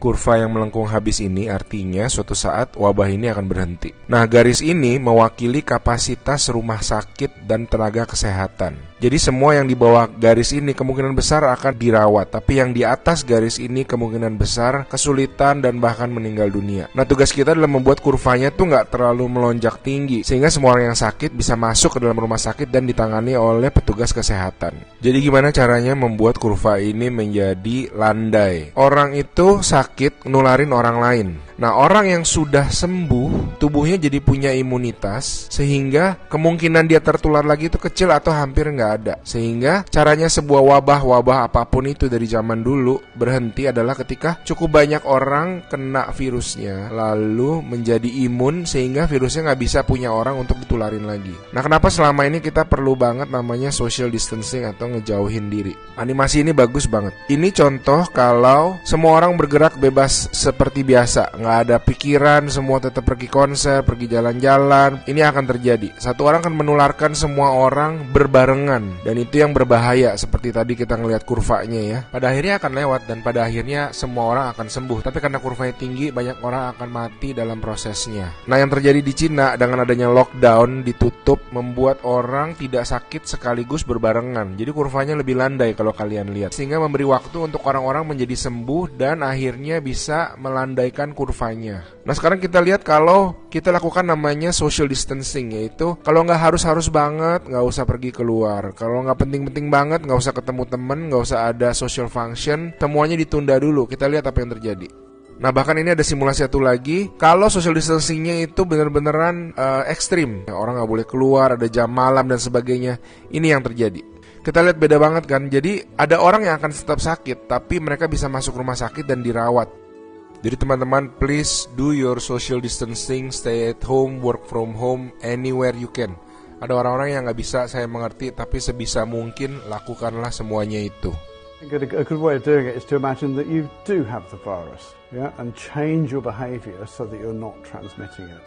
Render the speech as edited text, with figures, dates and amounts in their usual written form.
Kurva yang melengkung habis ini artinya suatu saat wabah ini akan berhenti. Nah, garis ini mewakili kapasitas rumah sakit dan tenaga kesehatan. Jadi semua yang di bawah garis ini kemungkinan besar akan dirawat, tapi yang di atas garis ini kemungkinan besar kesulitan dan bahkan meninggal dunia. Nah, tugas kita adalah membuat kurvanya tuh nggak terlalu melonjak tinggi, sehingga semua orang yang sakit bisa masuk ke dalam rumah sakit dan ditangani oleh petugas kesehatan. Jadi gimana caranya membuat kurva ini menjadi landai? Orang itu sakit nularin orang lain. Nah, orang yang sudah sembuh, tubuhnya jadi punya imunitas, sehingga kemungkinan dia tertular lagi itu kecil atau hampir nggak ada. Sehingga caranya sebuah wabah apapun itu dari zaman dulu berhenti adalah ketika cukup banyak orang kena virusnya, lalu menjadi imun sehingga virusnya nggak bisa punya orang untuk ditularin lagi. Nah, kenapa selama ini kita perlu banget namanya social distancing atau ngejauhin diri? Animasi ini bagus banget. Ini contoh kalau semua orang bergerak bebas seperti biasa, nggak ada pikiran, semua tetap pergi konser, pergi jalan-jalan. Ini akan terjadi. Satu orang akan menularkan semua orang berbarengan, dan itu yang berbahaya. Seperti tadi kita ngelihat kurvanya ya. Pada akhirnya akan lewat dan pada akhirnya semua orang akan sembuh. Tapi karena kurvanya tinggi, banyak orang akan mati dalam prosesnya. Nah, yang terjadi di Cina dengan adanya lockdown, ditutup, membuat orang tidak sakit sekaligus berbarengan. Jadi kurvanya lebih landai kalau kalian lihat, sehingga memberi waktu untuk orang-orang menjadi sembuh dan akhirnya bisa melandaikan kurvanya. Nah, sekarang kita lihat kalau kita lakukan namanya social distancing, yaitu kalau nggak harus banget, nggak usah pergi keluar. Kalau nggak penting-penting banget, nggak usah ketemu temen, nggak usah ada social function, semuanya ditunda dulu. Kita lihat apa yang terjadi. Nah, bahkan ini ada simulasi satu lagi. Kalau social distancingnya itu benar-beneran ekstrim, orang nggak boleh keluar, ada jam malam dan sebagainya. Ini yang terjadi. Kita lihat beda banget kan. Jadi ada orang yang akan tetap sakit, tapi mereka bisa masuk rumah sakit dan dirawat. Jadi teman-teman, please do your social distancing, stay at home, work from home, anywhere you can. Ada orang-orang yang nggak bisa, saya mengerti, tapi sebisa mungkin lakukanlah semuanya itu. A good way of doing it is to imagine that you do have the virus, yeah, and change your behavior so that you're not transmitting it.